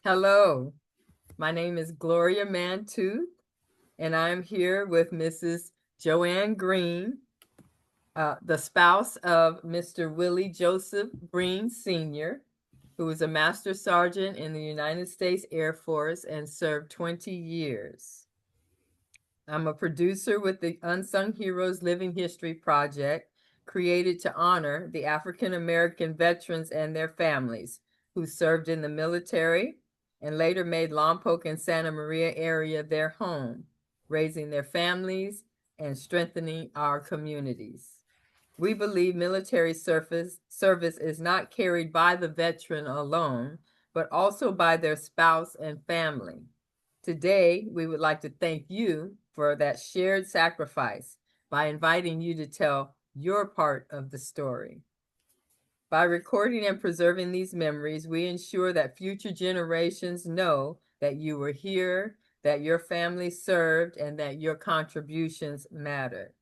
Hello, my name is Gloria Mantooth, and I'm here with Mrs. Joanne Green, the spouse of Mr. Willie Joseph Green Sr., who was a Master Sergeant in the United States Air Force and served 20 years. I'm a producer with the Unsung Heroes Living History Project, created to honor the African American veterans and their families who served in the military and later made Lompoc and Santa Maria area their home, raising their families and strengthening our communities. We believe military service is not carried by the veteran alone, but also by their spouse and family. Today, we would like to thank you for that shared sacrifice by inviting you to tell your part of the story. By recording and preserving these memories, we ensure that future generations know that you were here, that your family served, and that your contributions mattered.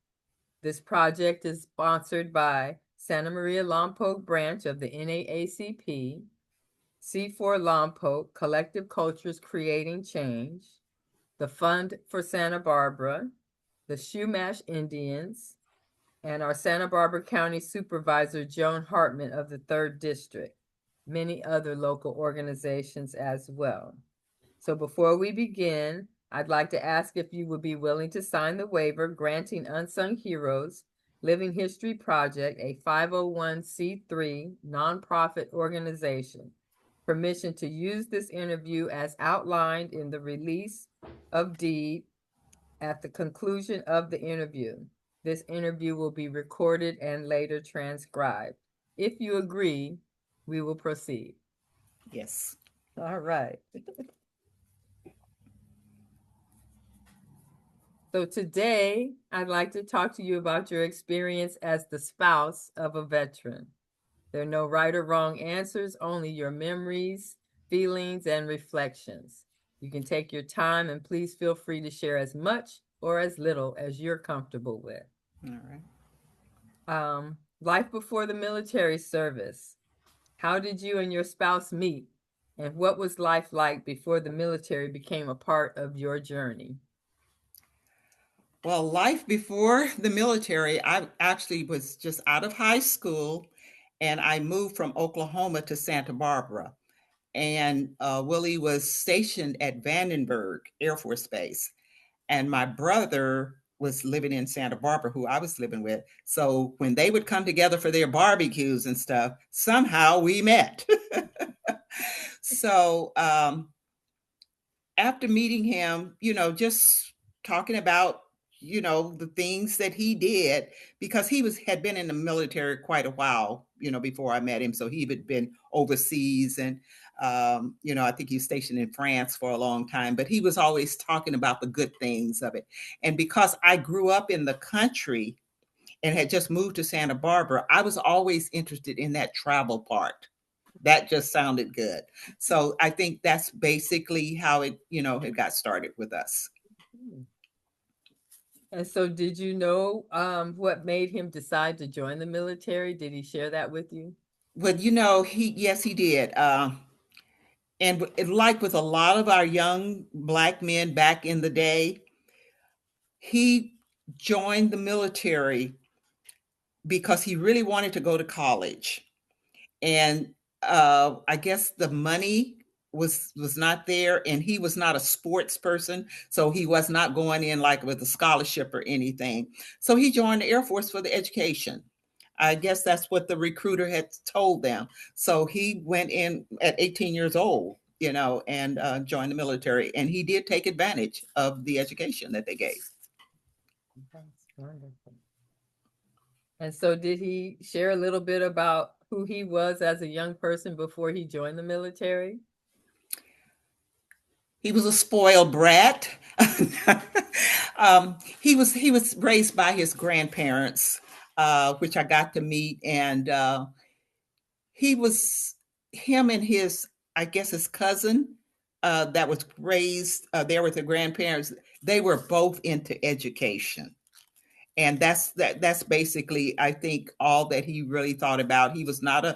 This project is sponsored by Santa Maria Lompoc branch of the NAACP, C4 Lompoc Collective Cultures Creating Change, the Fund for Santa Barbara, the Shumash Indians, and our Santa Barbara County Supervisor, Joan Hartman of the 3rd District, many other local organizations as well. So before we begin, I'd like to ask if you would be willing to sign the waiver granting Unsung Heroes Living History Project, a 501c3 nonprofit organization, permission to use this interview as outlined in the release of deed at the conclusion of the interview. This interview will be recorded and later transcribed. If you agree, we will proceed. Yes. All right. So today, I'd like to talk to you about your experience as the spouse of a veteran. There are no right or wrong answers, only your memories, feelings, and reflections. You can take your time and please feel free to share as much or as little as you're comfortable with. All right. Life before the military service. How did you and your spouse meet? And what was life like before the military became a part of your journey? Well, life before the military, I actually was just out of high school and I moved from Oklahoma to Santa Barbara. And Willie was stationed at Vandenberg Air Force Base. And my brother was living in Santa Barbara, who I was living with. So when they would come together for their barbecues and stuff, somehow we met. So after meeting him, just talking about, the things that he did, because he had been in the military quite a while, before I met him. So he had been overseas and, I think he was stationed in France for a long time, but he was always talking about the good things of it. And because I grew up in the country and had just moved to Santa Barbara, I was always interested in that travel part. That just sounded good. So I think that's basically how it got started with us. And so, did you know what made him decide to join the military? Did he share that with you? But yes, he did. And like with a lot of our young Black men back in the day, he joined the military because he really wanted to go to college. And I guess the money was not there, and he was not a sports person, so he was not going in like with a scholarship or anything. So he joined the Air Force for the education. I guess that's what the recruiter had told them. So he went in at 18 years old, and joined the military, and he did take advantage of the education that they gave. That's wonderful. And so, did he share a little bit about who he was as a young person before he joined the military? He was a spoiled brat. He was raised by his grandparents, which I got to meet, and he was him and his, I guess, his cousin that was raised there with the grandparents. They were both into education, And that's basically, I think, all that he really thought about. He was not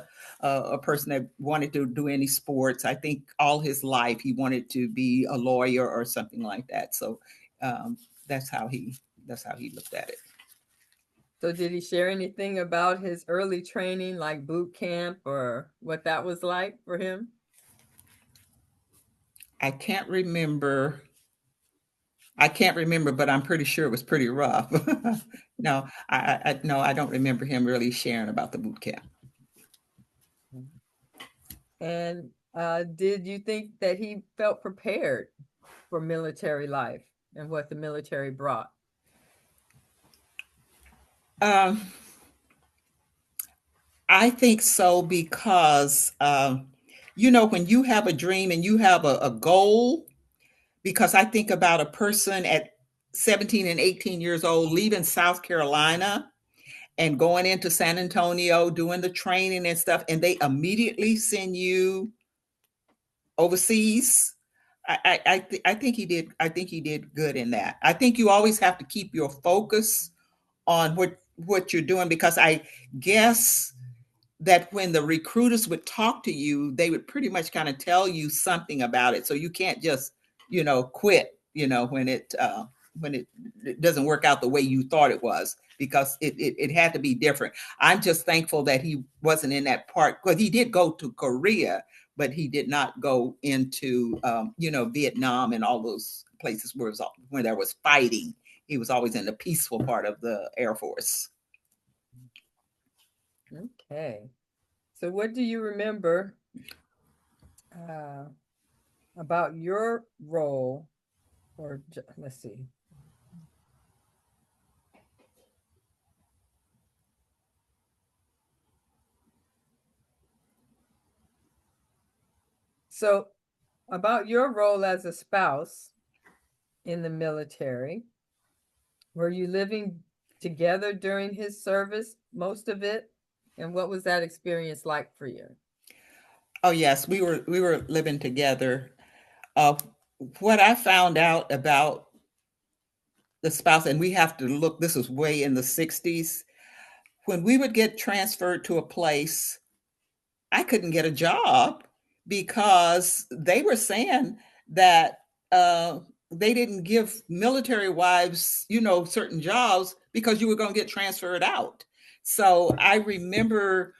a person that wanted to do any sports. I think all his life he wanted to be a lawyer or something like that. So um, that's how he looked at it. So did he share anything about his early training, like boot camp, or what that was like for him? I can't remember. I can't remember, but I'm pretty sure it was pretty rough. No, no, I don't remember him really sharing about the boot camp. And did you think that he felt prepared for military life and what the military brought? Um, I think so because when you have a dream and you have a goal, because I think about a person at 17 and 18 years old leaving South Carolina and going into San Antonio, doing the training and stuff, and they immediately send you overseas. I think he did. I think he did good in that. I think you always have to keep your focus on what you're doing, because I guess that when the recruiters would talk to you, they would pretty much kind of tell you something about it. So you can't just, quit, when it doesn't work out the way you thought it was, because it had to be different. I'm just thankful that he wasn't in that part, because he did go to Korea, but he did not go into, Vietnam and all those places where there was fighting. He was always in the peaceful part of the Air Force. Okay. So what do you remember uh, about your role, or let's see. So about your role as a spouse in the military, were you living together during his service, most of it? And what was that experience like for you? Oh yes, we were living together. Uh, what I found out about the spouse, and we have to look. This was way in the '60s when we would get transferred to a place. I couldn't get a job because they were saying that they didn't give military wives, certain jobs because you were going to get transferred out. So I remember,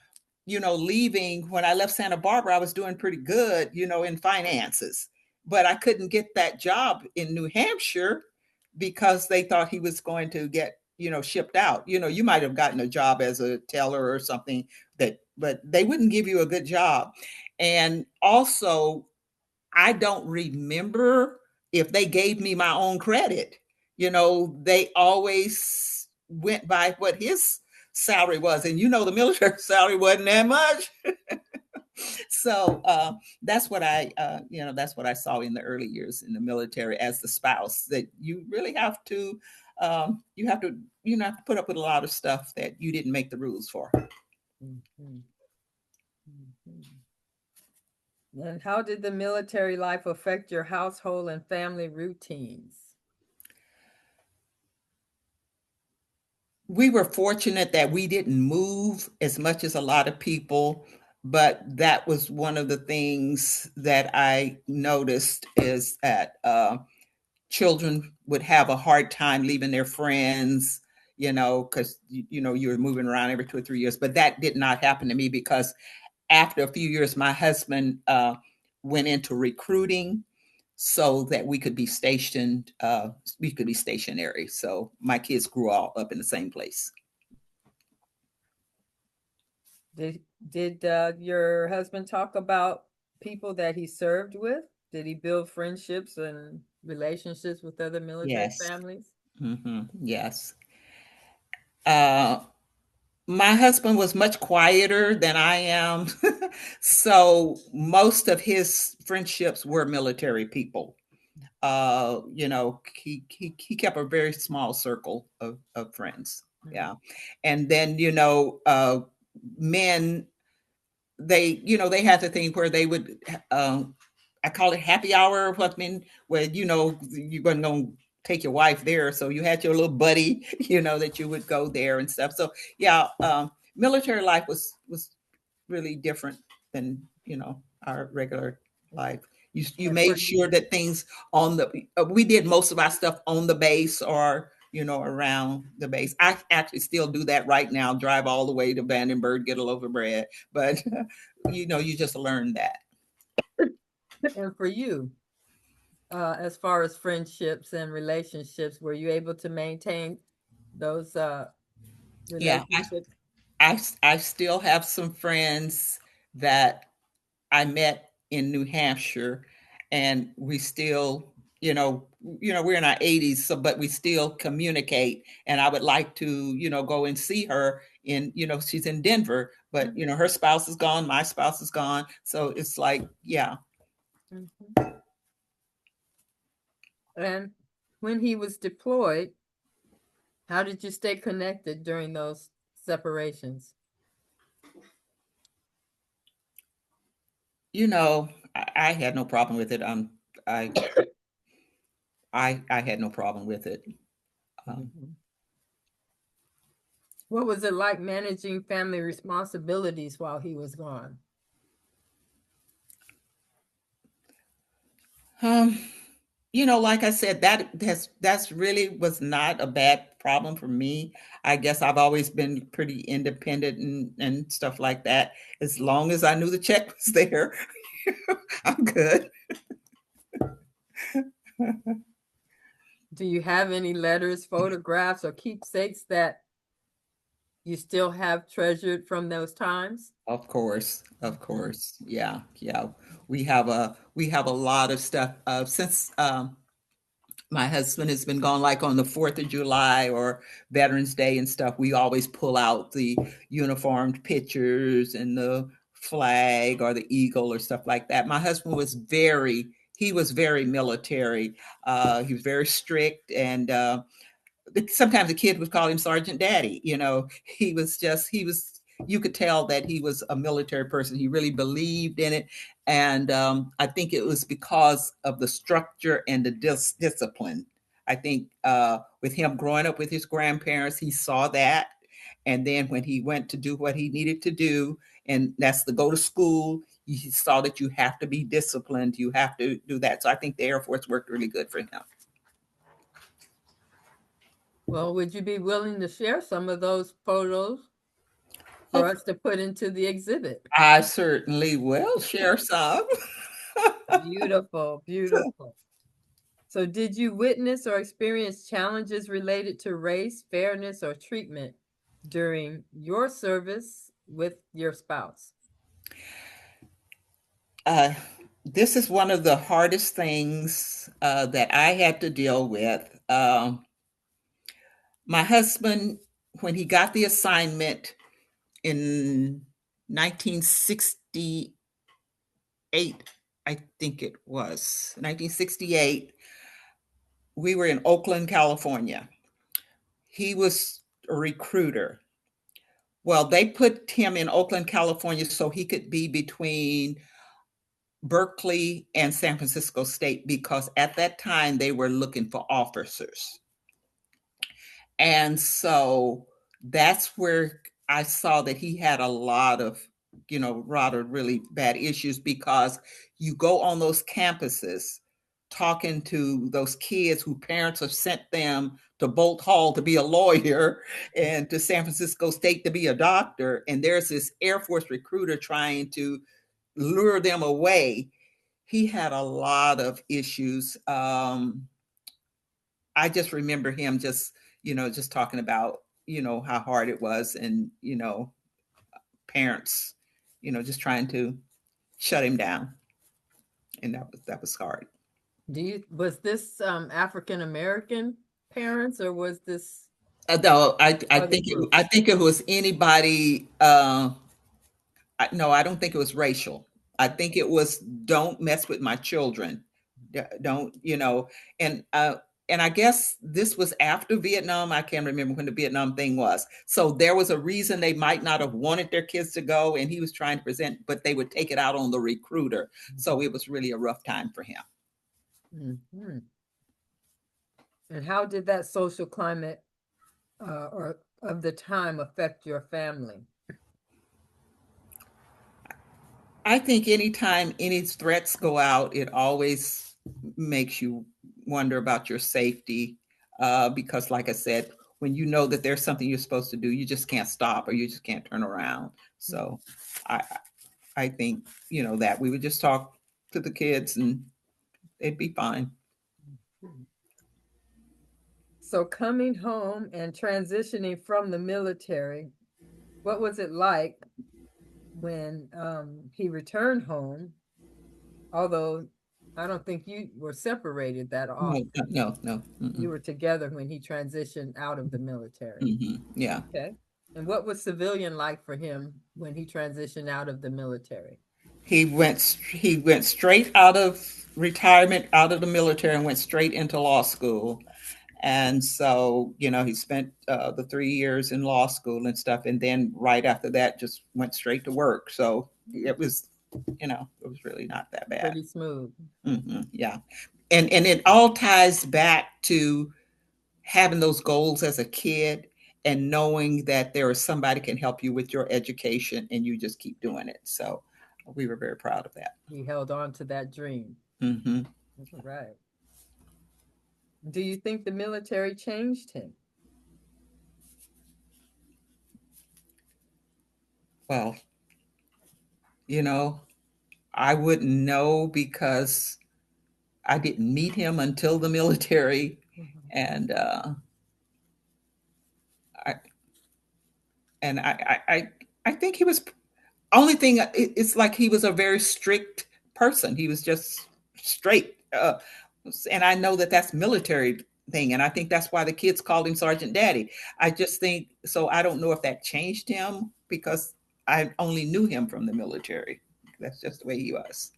leaving. When I left Santa Barbara, I was doing pretty good, in finances, but I couldn't get that job in New Hampshire because they thought he was going to get, shipped out. You might have gotten a job as a teller or something, but they wouldn't give you a good job. And also, I don't remember if they gave me my own credit. They always went by what his salary was, and the military salary wasn't that much. So that's what that's what I saw in the early years in the military as the spouse. That you really have to, you have to, have to put up with a lot of stuff that you didn't make the rules for. Mhm. Mhm. And how did the military life affect your household and family routines? We were fortunate that we didn't move as much as a lot of people, but that was one of the things that I noticed, is that children would have a hard time leaving their friends, because you were moving around every 2 or 3 years. But that did not happen to me, because after a few years, my husband went into recruiting so that we could be stationed. We could be stationary. So my kids grew all up in the same place. Did your husband talk about people that he served with? Did he build friendships and relationships with other military Yes. families? Yes. Uh, my husband was much quieter than I am. So most of his friendships were military people. He kept a very small circle of friends. Mhm. Yeah. And then, men, they had the thing where they would, I call it happy hour, what I mean, where, you wasn't going to take your wife there, so you had your little buddy, that you would go there and stuff. So yeah, military life was really different than our regular life. You And for made sure that things on the we did most of our stuff on the base or around the base. I actually still do that right now. Drive all the way to Vandenberg, get a loaf of bread, but you just learn that. and for you, as far as friendships and relationships, were you able to maintain those Yeah, relationships? I still have some friends that I met in New Hampshire, and we still, we're in our 80s, so but we still communicate. And I would like to, go and see her she's in Denver, but Mhm. her spouse is gone, my spouse is gone. So it's like, yeah. Mhm. And when he was deployed, how did you stay connected during those separations? I had no problem with it. I I had no problem with it. Um, Mhm. What was it like managing family responsibilities while he was gone? um, like I said, that's really was not a bad problem for me. I guess I've always been pretty independent and stuff like that. As long as I knew the check was there, I'm good. Do you have any letters, photographs, or keepsakes that you still have treasured from those times? Of Mhm. course, yeah, yeah. We have a lot of stuff. Since my husband has been gone, like on the 4th of July or Veterans Day and stuff, we always pull out the uniformed pictures and the flag or the eagle or stuff like that. My husband he was very military. He was very strict, and sometimes the kid would call him Sergeant Daddy. He was you could tell that he was a military person. He really believed in it. And I think it was because of the structure and the discipline. I think with him growing up with his grandparents, he saw that. And then when he went to do what he needed to do, and that's to go to school, he saw that you have to be disciplined. You have to do that. So I think the Air Force worked really good for him. Well, would you be willing to share some of those photos for Oh, us to put into the exhibit? I certainly will share some. Beautiful, beautiful. So, did you witness or experience challenges related to race, fairness, or treatment during your service with your spouse? Uh, this is one of the hardest things that I had to deal with. My husband, when he got the assignment in 1968, I think it was 1968, we were in Oakland, California. He was a recruiter. Well, they put him in Oakland, California so he could be between Berkeley and San Francisco State because at that time they were looking for officers. And so that's where I saw that he had a lot of, rather really bad issues because you go on those campuses talking to those kids who parents have sent them to Bolt Hall to be a lawyer and to San Francisco State to be a doctor. And there's this Air Force recruiter trying to lure them away. He had a lot of issues. I just remember him just talking about, how hard it was and, parents, just trying to shut him down. And that was hard. Was this African American parents or was this No, I other think I groups? think it was anybody. No, I don't think it was racial. I think it was don't mess with my children. Don't, and and I guess this was after Vietnam. I can't remember when the Vietnam thing was. So there was a reason they might not have wanted their kids to go, and he was trying to present, but they would take it out on the recruiter. So it was really a rough time for him. Mhm. And how did that social climate or of the time affect your family? I think anytime any threats go out, it always makes you wonder about your safety. Because, like I said, when you know that there's something you're supposed to do, you just can't stop or you just can't turn around. So, I I think that we would just talk to the kids and they'd be fine. So, coming home and transitioning from the military, what was it like when he returned home? Although I don't think you were separated that No, often. no, no. You were together when he transitioned out of the military. Yeah. Okay. And what was civilian like for him when he transitioned out of the military? He went straight out of retirement, out of the military, and went straight into law school. And so, he spent the 3 years in law school and stuff, and then right after that, just went straight to work. So it was really not that bad. Pretty smooth. Yeah, and it all ties back to having those goals as a kid and knowing that there is somebody can help you with your education, and you just keep doing it. So we were very proud of that. He held on to that dream. Hmm. All right. Do you think the military changed him? Well, you know, I wouldn't know because I didn't meet him until the military, Mhm. and I I think he was only thing. It's like he was a very strict person. He was just straight, and I know that that's military thing, and I think that's why the kids called him Sergeant Daddy. I just think so. I don't know if that changed him because I only knew him from the military. That's just the way he was.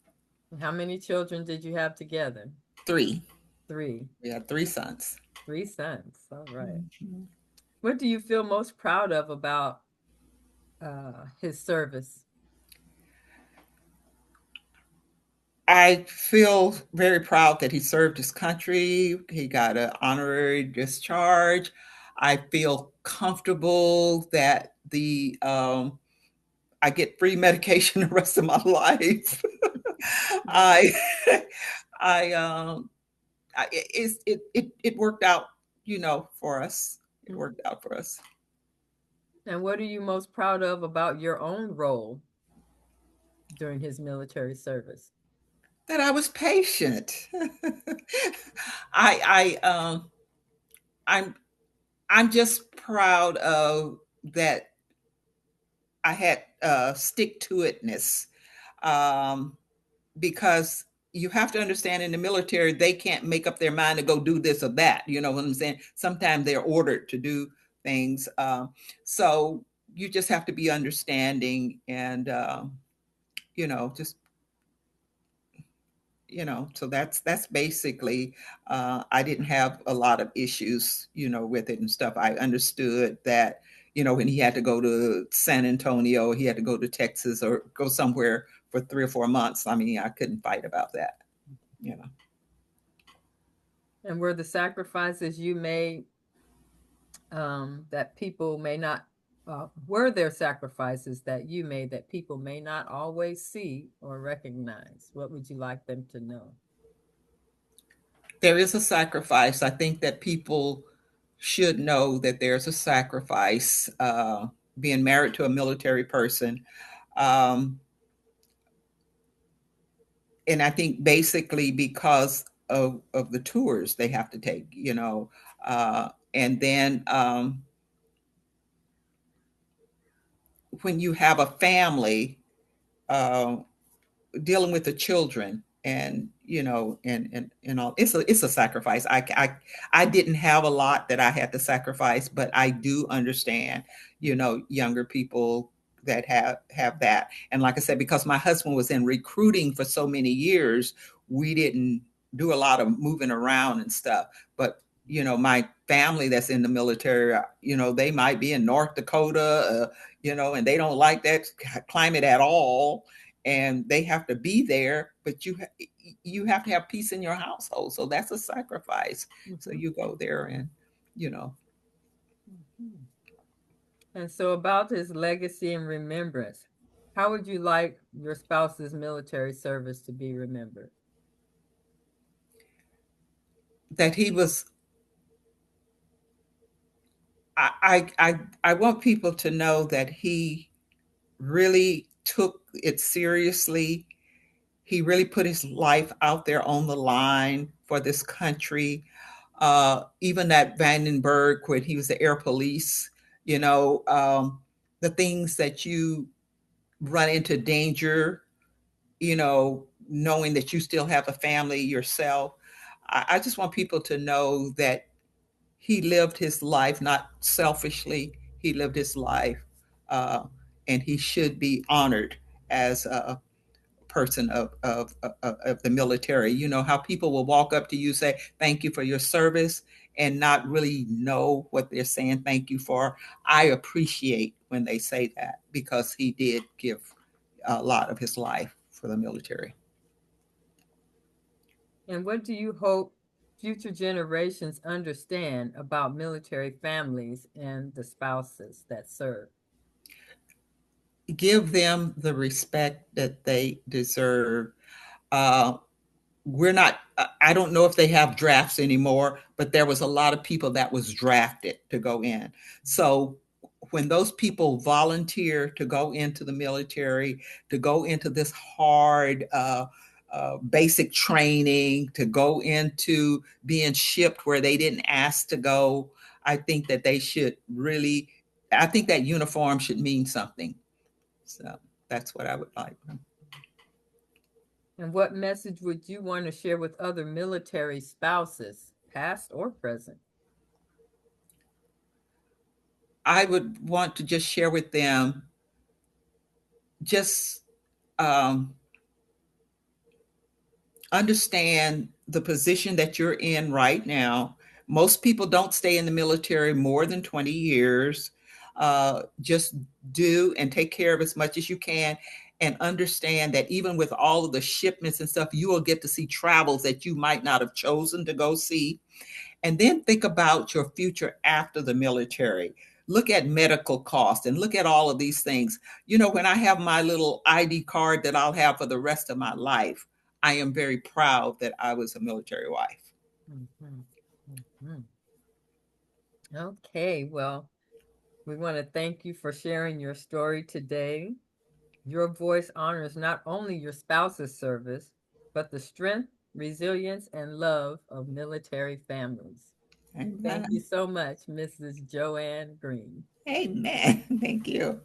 How many children did you have together? Three. Three. We had three sons. Three sons. All right. Mhm. What do you feel most proud of about his service? I feel very proud that he served his country. He got an honorary discharge. I feel comfortable that the I get free medication the rest of my life. I I it worked out, for us. It Mhm. worked out for us. And what are you most proud of about your own role during his military service? That I was patient. I I'm I'm just proud of that I had stick to itness, um, because you have to understand in the military they can't make up their mind to go do this or that. You know what I'm saying? Sometimes they're ordered to do things, so you just have to be understanding and just so that's basically, I didn't have a lot of issues with it and stuff. I understood that when he had to go to San Antonio, he had to go to Texas or go somewhere for 3 or 4 months. I mean, I couldn't fight about that you know And were the sacrifices you made that people may not, were there sacrifices that you made that people may not always see or recognize? What would you like them to know? there is a sacrifice. I think that people should know that there's a sacrifice, being married to a military person. um, and I think basically because of the tours they have to take, and then when you have a family, uh, dealing with the children, and all, it's a sacrifice. I didn't have a lot that I had to sacrifice, but I do understand younger people that have that. And like I said, because my husband was in recruiting for so many years, we didn't do a lot of moving around and stuff. But my family that's in the military, they might be in North Dakota, and they don't like that climate at all, and they have to be there. But you have to have peace in your household. So that's a sacrifice. So Mhm. you go there and, you know, Mhm. And so, about his legacy and remembrance, how would you like your spouse's military service to be remembered? that he was, I want people to know that he really took it seriously. He really put his life out there on the line for this country. Even at Vandenberg, when he was the air police, you know, the things that you run into danger, you know, knowing that you still have a family yourself. I just want people to know that he lived his life not selfishly. He lived his life, uh, and he should be honored as a person of the military. You know how people will walk up to you, say thank you for your service, and not really know what they're saying thank you for. I appreciate when they say that, because he did give a lot of his life for the military. And what do you hope future generations understand about military families and the spouses that serve? Give them the respect that they deserve. Uh, we're not, I don't know if they have drafts anymore, but there was a lot of people that was drafted to go in. So when those people volunteer to go into the military, to go into this hard basic training, to go into being shipped where they didn't ask to go, I think that they should really, I think that uniform should mean something. So that's what I would like. And what message would you want to share with other military spouses, past or present? I would want to just share with them, just um, understand the position that you're in right now. Most people don't stay in the military more than 20 years. Just do and take care of as much as you can, and understand that even with all of the shipments and stuff, you will get to see travels that you might not have chosen to go see. And then think about your future after the military. Look at medical costs and look at all of these things. You know, when I have my little ID card that I'll have for the rest of my life, I am very proud that I was a military wife. Mhm. Mhm. Okay, well, we want to thank you for sharing your story today. Your voice honors not only your spouse's service, but the strength, resilience, and love of military families. Thank you Amen. so much, Mrs. Joanne Green. Amen. Thank you.